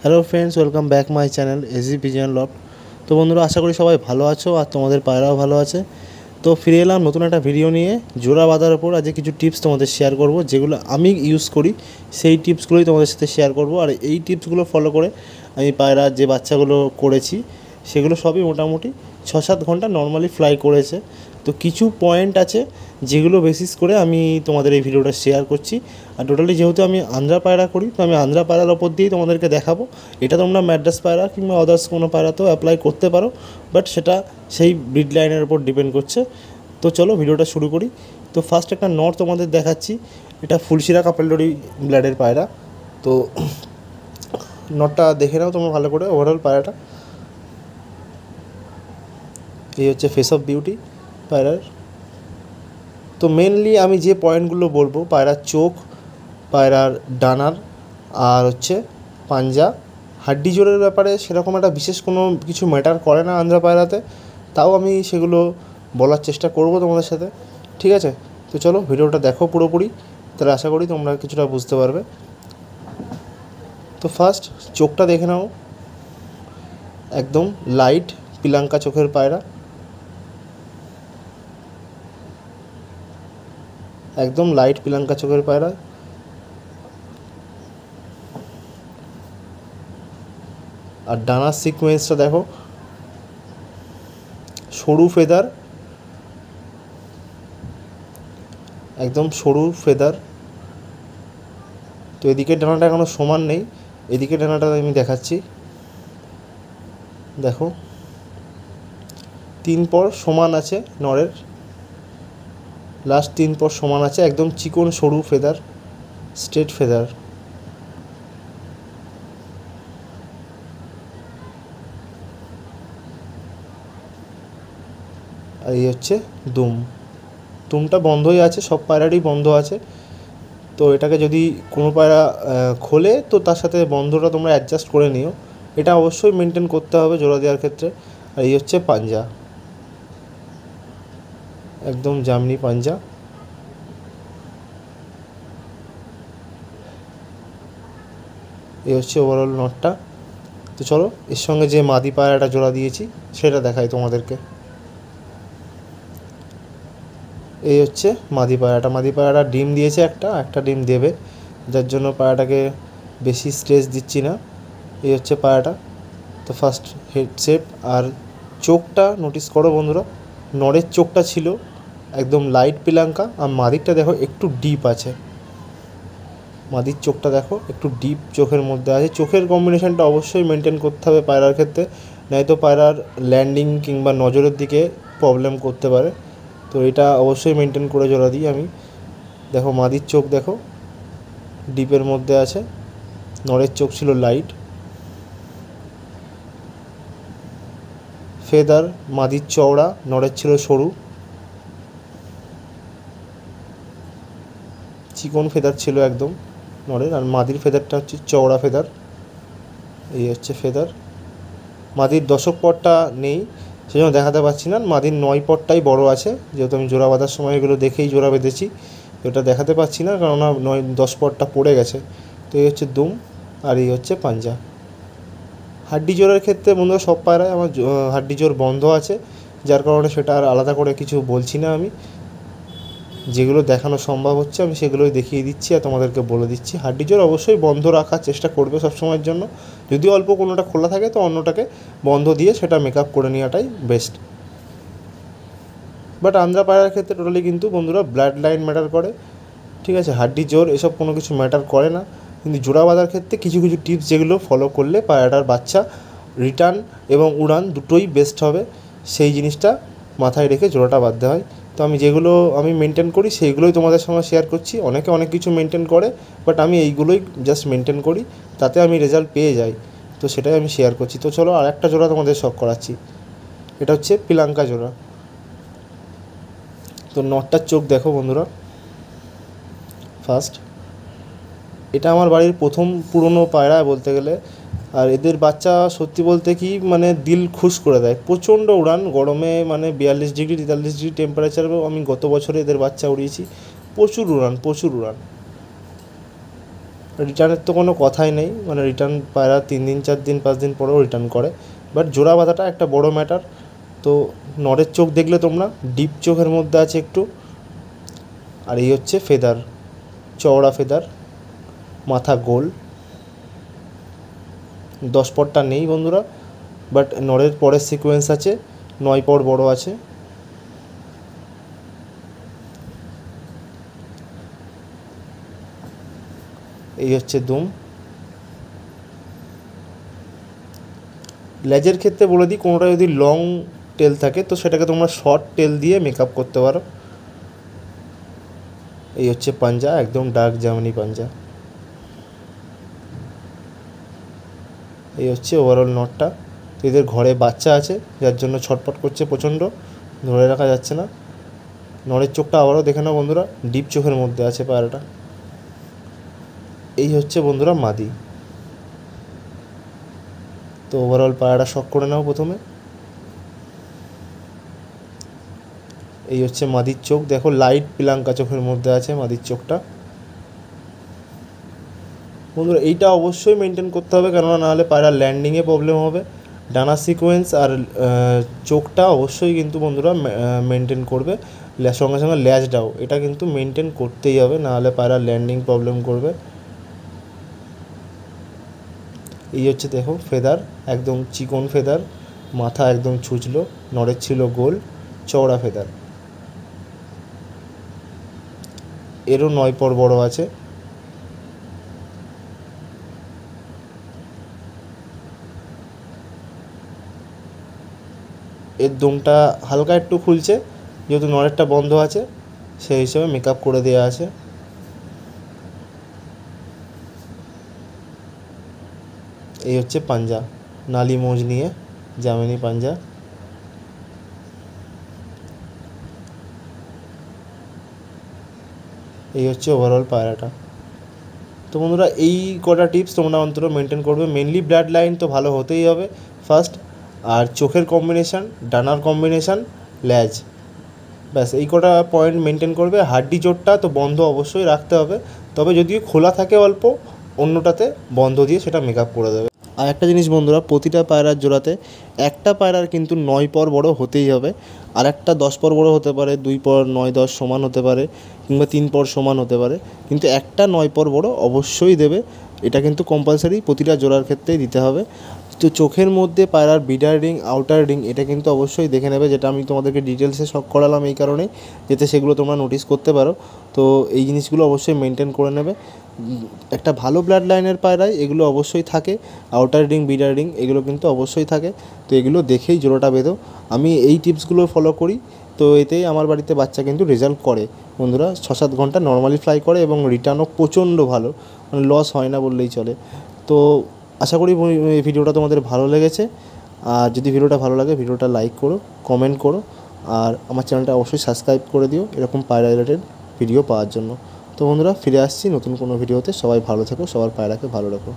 Hello friends, welcome back my channel AG pigeon loft. তো বন্ধুরা, আশা করি সবাই ভালো আছো আর তোমাদের পায়রাও ভালো আছে। তো ফিরে এলাম নতুন একটা ভিডিও নিয়ে। জোড়া বাঁধার ওপর আজকে কিছু টিপস তোমাদের শেয়ার করব, যেগুলো আমি ইউজ করি সেই টিপসগুলোই তোমাদের সাথে শেয়ার করব। আর এই টিপসগুলো ফলো করে আমি পায়রার যে বাচ্চাগুলো করেছি সেগুলো সবই মোটামুটি 6-7 ঘন্টা নর্মালি ফ্লাই করেছে। তো কিছু পয়েন্ট আছে যেগুলো বেসিস করে আমি তোমাদের এই ভিডিওটা শেয়ার করছি। আর টোটালি যেহেতু আমি আন্ধ্রা পায়রা করি, তো আমি আন্ধ্রা পায়রার ওপর দিয়েই তোমাদেরকে দেখাবো। এটা তোমরা ম্যাড্রাস পায়রা কিংবা আদার্স কোনো পায়রাতেও অ্যাপ্লাই করতে পারো, বাট সেটা সেই ব্রিড লাইনের উপর ডিপেন্ড করছে। তো চলো ভিডিওটা শুরু করি। তো ফার্স্ট একটা নর তোমাদের দেখাচ্ছি। এটা ফুলশিরা কাপেলডরি ব্লাডের পায়রা। তো নটটা দেখে নাও তোমরা ভালো করে, ওভারঅল পায়রাটা এই হচ্ছে ফেস অফ বিউটি পায়রার। তো মেনলি আমি যে পয়েন্টগুলো বলবো, পায়রার চোখ, পায়রার ডানার, আর হচ্ছে পাঞ্জা। হাড্ডি জোরের ব্যাপারে সেরকম একটা বিশেষ কোনো কিছু ম্যাটার করে না আন্ধ্রা পায়রাতে, তাও আমি সেগুলো বলার চেষ্টা করব তোমাদের সাথে, ঠিক আছে? তো চলো ভিডিওটা দেখো পুরোপুরি, তাহলে আশা করি তোমরা কিছুটা বুঝতে পারবে। তো ফার্স্ট চোখটা দেখে নাও, একদম লাইট পিলাঙ্কা চোখের পায়রা, একদম লাইট পিলাঙ্কা চোখের পায়রা। আর ডানার সিকোয়েন্সটা দেখো, সরু ফেদার, একদম সরু ফেদার। তো এদিকে ডানাটা এখনও সমান নেই, এদিকে ডানাটা আমি দেখাচ্ছি। দেখো 3 পর সমান আছে নরের, লাস্ট 3 পর সমান আছে, একদম চিকন সরু ফেদার, স্ট্রেট ফেদার। আর এই হচ্ছে দুমটা বন্ধই আছে, সব পায়রারই বন্ধ আছে। তো এটাকে যদি কোনো পায়রা খোলে তো তার সাথে বন্ধটা তোমরা অ্যাডজাস্ট করে নিও, এটা অবশ্যই মেনটেন করতে হবে জোড়া দেওয়ার ক্ষেত্রে। আর এই হচ্ছে পাঞ্জা, একদম জামনি পাঞ্জা। এই হচ্ছে ওভারঅল নটটা। তো চলো এর সঙ্গে যে মাদি পায়রাটা জোড়া দিয়েছি সেটা দেখাই তোমাদেরকে। এই হচ্ছে মাদি পায়রাটা ডিম দিয়েছে, একটা ডিম দেবে, যার জন্য পায়রাটাকে বেশি স্ট্রেস দিচ্ছি না। এই হচ্ছে পায়রাটা। তো ফার্স্ট হেড শেপ আর চোখটা নোটিস করো বন্ধুরা, নরের চোখটা ছিল একদম লাইট পিলাঙ্কা, আর মাদিরটা দেখো একটু ডিপ আছে। মাদির চোখটা দেখো একটু ডিপ চোখের মধ্যে আছে। চোখের কম্বিনেশনটা অবশ্যই মেনটেন করতে হবে পায়রার ক্ষেত্রে, নয়তো পায়রার ল্যান্ডিং কিংবা নজরের দিকে প্রবলেম করতে পারে। তো এটা অবশ্যই মেনটেন করে জোড়া দিই আমি। দেখো মাদির চোখ দেখো ডিপের মধ্যে আছে, নরের চোখ ছিল লাইট। ফেদার মাদির চওড়া, নরের ছিল সরু, চিকন ফেদার ছিল একদম নরের। আর মাদির ফেদারটা হচ্ছে চওড়া ফেদার। এই হচ্ছে ফেদার। মাদির দশক পটটা নেই, সেই জন্য দেখাতে পারছি না। মাদির 9 পটটাই বড় আছে, যেহেতু আমি জোড়া বাঁধার সময় এগুলো দেখেই জোড়া বেঁধেছি। ওটা দেখাতে পারছি না, কেননা 9-10 পটটা পড়ে গেছে। তো এই হচ্ছে দুম, আর এই হচ্ছে পাঞ্জা। হাড্ডি জোরের ক্ষেত্রে বন্ধুরা সব পায়রায় আমার হাড্ডি জোর বন্ধ আছে, যার কারণে সেটা আর আলাদা করে কিছু বলছি না। আমি যেগুলো দেখানো সম্ভব হচ্ছে আমি সেগুলোই দেখিয়ে দিচ্ছি আর তোমাদেরকে বলে দিচ্ছি। হাড্ডি জোর অবশ্যই বন্ধ রাখার চেষ্টা করবে সবসময়ের জন্য। যদি অল্প কোনোটা খোলা থাকে তো অন্যটাকে বন্ধ দিয়ে সেটা মেকআপ করে নেওয়াটাই বেস্ট। বাট আন্ধ্রা পায়রার ক্ষেত্রে টোটালি কিন্তু বন্ধুরা ব্লাড লাইন ম্যাটার করে, ঠিক আছে? হাড্ডি জোর এসব কোনো কিছু ম্যাটার করে না। কিন্তু জোড়া বাঁধার ক্ষেত্রে কিছু কিছু টিপস যেগুলো ফলো করলে পায়রাটার বাচ্চা রিটার্ন এবং উড়ান দুটোই বেস্ট হবে, সেই জিনিসটা মাথায় রেখে জোড়াটা বাঁধতে হয়। তো আমি যেগুলো মেনটেন করি সেইগুলোই তোমাদের সঙ্গে শেয়ার করছি। অনেকে অনেক কিছু মেনটেন করে, বাট আমি এইগুলোই জাস্ট মেনটেন করি, তাতে আমি রেজাল্ট পেয়ে যাই। তো সেটাই আমি শেয়ার করছি। তো চলো আর একটা জোড়া তোমাদের শখ করাচ্ছি। এটা হচ্ছে পিলাঙ্কা জোড়া। তো নটটার চোখ দেখো বন্ধুরা। ফার্স্ট এটা আমার বাড়ির প্রথম পুরনো পায়রা বলতে গেলে। আর এদের বাচ্চা সত্যি বলতে কি মানে দিল খুশ করে দেয়, প্রচণ্ড উড়ান গরমে, মানে 42 ডিগ্রি 43 ডিগ্রি টেম্পারেচারেও আমি গত বছরে এদের বাচ্চা উড়িয়েছি। প্রচুর উড়ান। রিটার্নের তো কোনো কথাই নেই, মানে রিটার্ন পায়রা 3 দিন 4 দিন 5 দিন পরেও রিটার্ন করে, বাট জোড়া বাঁধাটা একটা বড় ম্যাটার। তো নরের চোখ দেখলে তোমরা ডিপ চোখের মধ্যে আছে একটু, আর এই হচ্ছে ফেদার, চওড়া ফেদার, মাথা গোল। 10 পরটা নেই বন্ধুরা, বাট নরের পরের সিকোয়েন্স আছে, 9 পর বড় আছে। এই হচ্ছে দুম। লেজের ক্ষেত্রে বলে দিই, কোনোটা যদি লং টেল থাকে তো সেটাকে তোমরা শর্ট টেল দিয়ে মেকআপ করতে পারো। এই হচ্ছে পাঞ্জা, একদম ডার্ক জার্মানি পাঞ্জা। এই হচ্ছে ওভারঅল নটটা। তো এদের ঘরে বাচ্চা আছে যার জন্য ছটপট করছে প্রচণ্ড, ধরে রাখা যাচ্ছে না। নরের চোখটা আবারও দেখে নাও বন্ধুরা, ডিপ চোখের মধ্যে আছে পায়রাটা। এই হচ্ছে বন্ধুরা মাদি। তো ওভারঅল পায়রাটা শক করে নাও প্রথমে। এই হচ্ছে মাদির চোখ, দেখো লাইট পিলাঙ্কা চোখের মধ্যে আছে মাদির চোখটা। বন্ধুরা এইটা অবশ্যই মেনটেন করতে হবে, কেননা নাহলে পায়রা ল্যান্ডিংয়ে প্রবলেম হবে। ডানা সিকোয়েন্স আর চোখটা অবশ্যই কিন্তু বন্ধুরা মেনটেন করবে, সঙ্গে সঙ্গে ল্যাজটাও, এটা কিন্তু মেনটেন করতেই হবে, নাহলে পায়রা ল্যান্ডিং প্রবলেম করবে। এই হচ্ছে দেখো ফেদার, একদম চিকন ফেদার, মাথা একদম ছুঁচলো, নড়ের ছিল গোল, চওড়া ফেদার। এরও 9 পর বড় আছে। এর দমটা হালকা একটু খুলছে, যেহেতু নড়েরটা বন্ধ আছে সেই হিসেবে মেকআপ করে দেওয়া আছে। এই হচ্ছে পাঞ্জা, নালি মোজ নিয়ে জামিনি পাঞ্জা। এই হচ্ছে ওভারঅল পায়রাটা। তো বন্ধুরা এই কটা টিপস তোমরা অন্তত মেনটেন করবে। মেনলি ব্লাড লাইন তো ভালো হতেই হবে ফার্স্ট, আর চোখের কম্বিনেশান, ডানার কম্বিনেশান, ল্যাজ, ব্যাস এই কটা পয়েন্ট মেনটেন করবে। হাড্ডি জোরটা তো বন্ধ অবশ্যই রাখতে হবে, তবে যদিও খোলা থাকে অল্প, অন্যটাতে বন্ধ দিয়ে সেটা মেকআপ করে দেবে। আর একটা জিনিস বন্ধুরা, প্রতিটা পায়রার জোড়াতে একটা পায়রার কিন্তু 9 পর বড় হতেই হবে, আর একটা 10 পর বড় হতে পারে, 2 পর 9 10 সমান হতে পারে, কিংবা 3 পর সমান হতে পারে, কিন্তু একটা 9 পর বড় অবশ্যই দেবে। এটা কিন্তু কম্পালসারি প্রতিটা জোড়ার ক্ষেত্রেই দিতে হবে। তো চোখের মধ্যে পায়রার বিডার রিং, আউটার রিং, এটা কিন্তু অবশ্যই দেখে নেবে, যেটা আমি তোমাদেরকে ডিটেলসে শক করালাম এই কারণেই, যাতে সেগুলো তোমরা নোটিস করতে পারো। তো এই জিনিসগুলো অবশ্যই মেনটেন করে নেবে। একটা ভালো ব্লাড লাইনের পায়রায় এগুলো অবশ্যই থাকে, আউটার রিং, বিডার রিং এগুলো কিন্তু অবশ্যই থাকে। তো এগুলো দেখেই জোড়াটা বেঁধো। আমি এই টিপসগুলো ফলো করি, তো এতেই আমার বাড়িতে বাচ্চা কিন্তু রেজাল্ট করে বন্ধুরা। 6-7 ঘন্টা নর্মালি ফ্লাই করে এবং রিটার্নও প্রচণ্ড ভালো, মানে লস হয় না বললেই চলে। তো আশা করি এই ভিডিওটা তোমাদের ভালো লেগেছে। আর যদি ভিডিওটা ভালো লাগে ভিডিওটা লাইক করো, কমেন্ট করো, আর আমার চ্যানেলটা অবশ্যই সাবস্ক্রাইব করে দিও এরকম পায়রা রিলেটেড ভিডিও পাওয়ার জন্য। তো বন্ধুরা ফিরে আসছি নতুন কোনো ভিডিওতে। সবাই ভালো থেকো, সবার পায়রাকে ভালো রাখো।